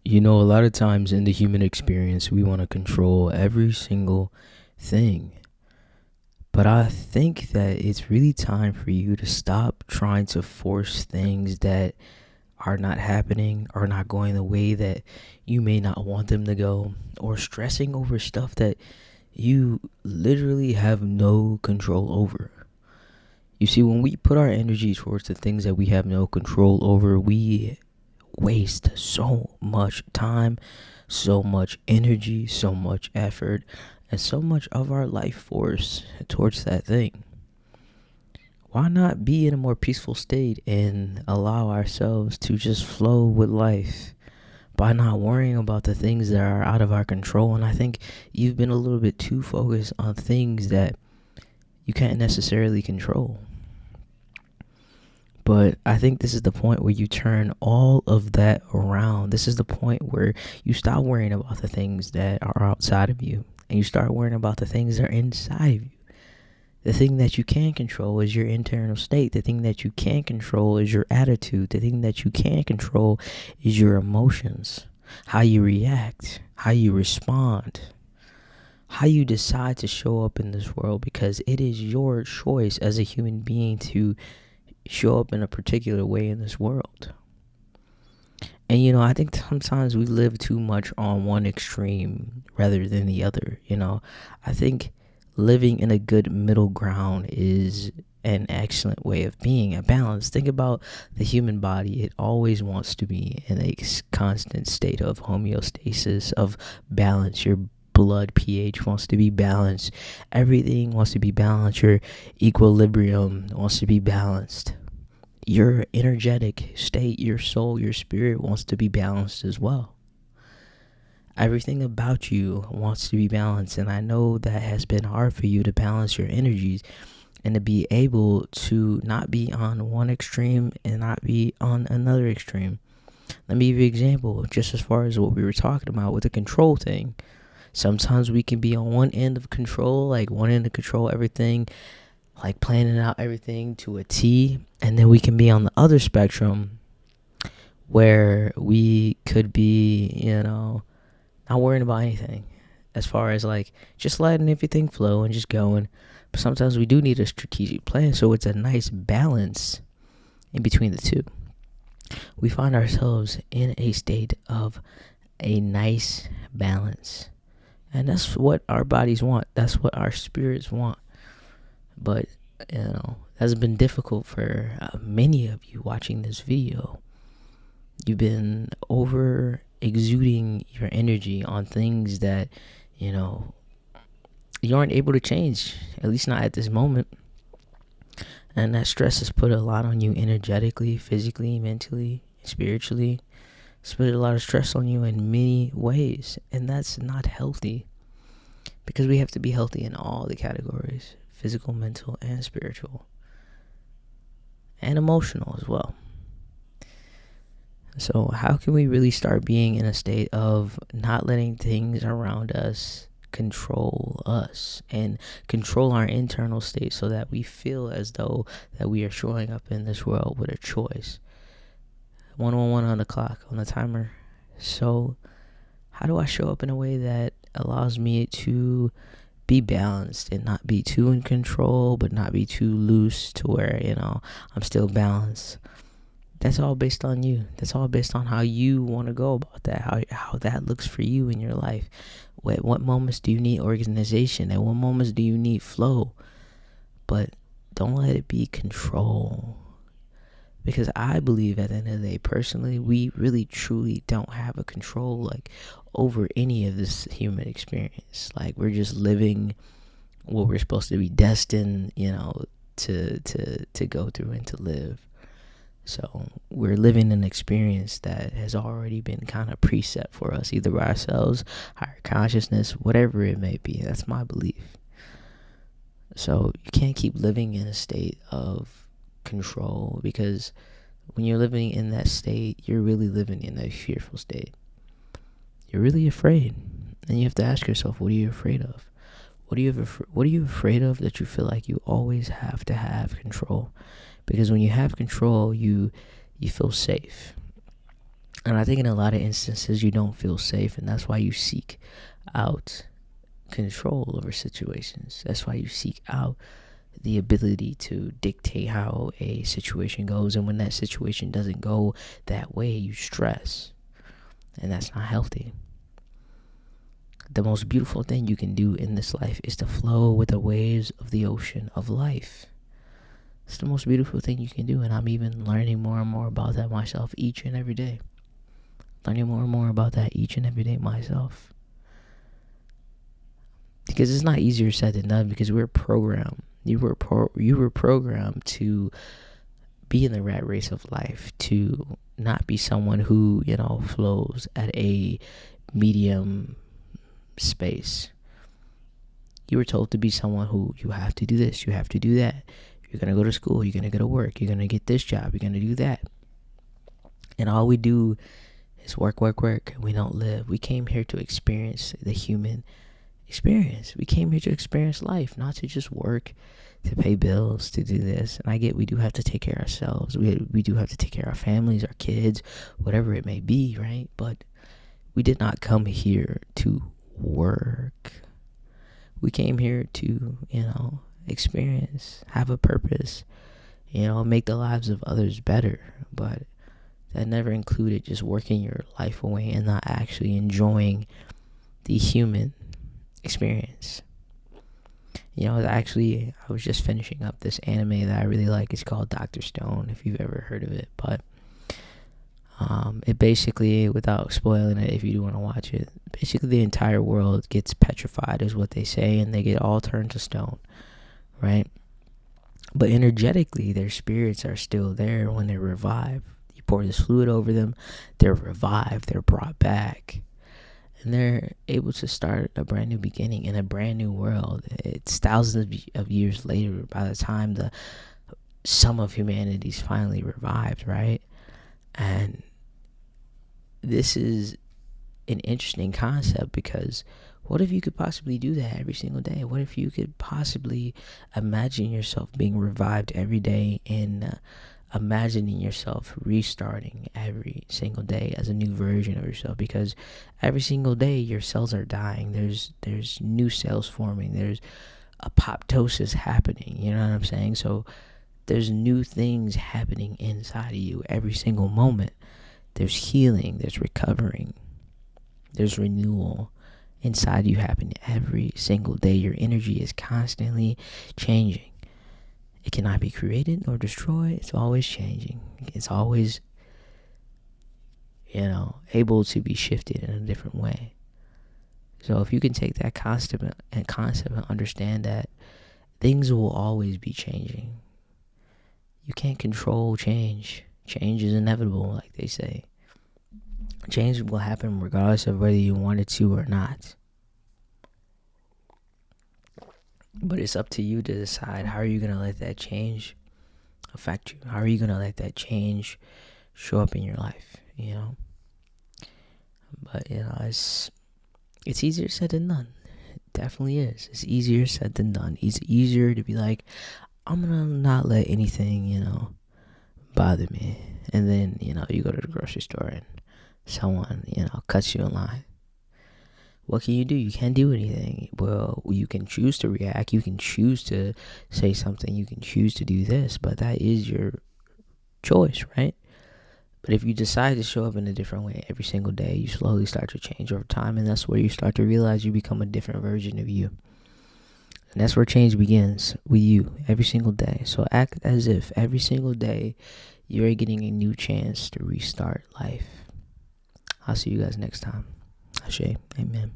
A lot of times in the human experience, we want to control every single thing. But I think that it's really time for you to stop trying to force things that are not happening or not going the way that you may not want them to go, or stressing over stuff that you literally have no control over. You see, when we put our energy towards the things that we have no control over, we waste so much time, so much energy, so much effort, and so much of our life force towards that thing. Why not be in a more peaceful state and allow ourselves to just flow with life by not worrying about the things that are out of our control? And I think you've been a little bit too focused on things that you can't necessarily control. But I think this is the point where you turn all of that around. This is the point where you stop worrying about the things that are outside of you and you start worrying about the things that are inside of you. The thing that you can control is your internal state. The thing that you can't control is your attitude. The thing that you can't control is your emotions, how you react, how you respond, how you decide to show up in this world, because it is your choice as a human being to show up in a particular way in this world. And I think sometimes we live too much on one extreme rather than the other. I think living in a good middle ground is an excellent way of being, a balance. Think about the human body. It always wants to be in a constant state of homeostasis, of balance. Your blood pH wants to be balanced. Everything wants to be balanced. Your equilibrium wants to be balanced. Your energetic state, your soul, your spirit wants to be balanced as well. Everything about you wants to be balanced, and I know that has been hard for you to balance your energies and to be able to not be on one extreme and not be on another extreme. Let me give you an example, just as far as what we were talking about with the control thing. Sometimes we can be on one end of control, like one end to control everything, like planning out everything to a T, and then we can be on the other spectrum where we could be, not worrying about anything, as far as like just letting everything flow and just going. But sometimes we do need a strategic plan, so it's a nice balance in between the two. We find ourselves in a state of a nice balance, and that's what our bodies want. That's what our spirits want. But that's been difficult for many of you watching this video. You've been over exuding your energy on things that you aren't able to change, at least not at this moment. And that stress has put a lot on you energetically, physically, mentally, spiritually. It's put a lot of stress on you in many ways, and that's not healthy, because we have to be healthy in all the categories: physical, mental, and spiritual, and emotional as well. So how can we really start being in a state of not letting things around us control us and control our internal state, so that we feel as though that we are showing up in this world with a choice? 111 on the clock, on the timer. So how do I show up in a way that allows me to be balanced and not be too in control, but not be too loose to where, I'm still balanced? That's all based on you. That's all based on how you want to go about that, how that looks for you in your life. At what moments do you need organization? At what moments do you need flow? But don't let it be control. Because I believe at the end of the day, personally, we really truly don't have a control over any of this human experience. Like, we're just living what we're supposed to be destined, to go through and to live. So we're living an experience that has already been kind of preset for us, either by ourselves, higher consciousness, whatever it may be. That's my belief. So you can't keep living in a state of control, because when you're living in that state, you're really living in a fearful state. You're really afraid, and you have to ask yourself, what are you afraid of? What are you afraid of that you feel like you always have to have control? Because when you have control, you feel safe. And I think in a lot of instances you don't feel safe, and that's why you seek out control over situations. That's why you seek out the ability to dictate how a situation goes. And when that situation doesn't go that way, you stress. And that's not healthy. The most beautiful thing you can do in this life is to flow with the waves of the ocean of life. It's the most beautiful thing you can do. And I'm even learning more and more about that myself each and every day. Learning more and more about that each and every day myself. Because it's not easier said than done, because we're programmed. You were programmed to be in the rat race of life, to not be someone who, flows at a medium space. You were told to be someone who, you have to do this, you have to do that. You're going to go to school, you're going to go to work, you're going to get this job, you're going to do that. And all we do is work, and we don't live. We came here to experience the human experience. We came here to experience life, not to just work, to pay bills, to do this. And I get we do have to take care of ourselves. We do have to take care of our families, our kids, whatever it may be, right? But we did not come here to work. We came here to, experience, have a purpose, make the lives of others better. But that never included just working your life away and not actually enjoying the human experience. I was just finishing up this anime that I really like. It's called Dr. Stone, if you've ever heard of it. But it basically, without spoiling it, if you do want to watch it, basically the entire world gets petrified, is what they say, and they get all turned to stone, right? But energetically, their spirits are still there when they're revived. You pour this fluid over them, they're revived, they're brought back. And they're able to start a brand new beginning in a brand new world. It's thousands of years later by the time the sum of humanity's finally revived, right? And this is an interesting concept, because what if you could possibly do that every single day? What if you could possibly imagine yourself being revived every day and imagining yourself restarting every single day as a new version of yourself? Because every single day your cells are dying. There's new cells forming. There's apoptosis happening. You know what I'm saying? So there's new things happening inside of you every single moment. There's healing. There's recovering. There's renewal inside you happening every single day. Your energy is constantly changing. It cannot be created nor destroyed. It's always changing. It's always, able to be shifted in a different way. So if you can take that concept and understand that things will always be changing. You can't control change. Change is inevitable, like they say. Change will happen regardless of whether you want it to or not. But it's up to you to decide, how are you going to let that change affect you? How are you going to let that change show up in your life, But, it's easier said than done. It definitely is. It's easier said than done. It's easier to be like, I'm going to not let anything, bother me. And then, you go to the grocery store and someone, cuts you in line. What can you do? You can't do anything. Well, you can choose to react. You can choose to say something. You can choose to do this. But that is your choice, right? But if you decide to show up in a different way every single day, you slowly start to change over time. And that's where you start to realize you become a different version of you. And that's where change begins, with you, every single day. So act as if every single day you're getting a new chance to restart life. I'll see you guys next time. Ashe. Amen.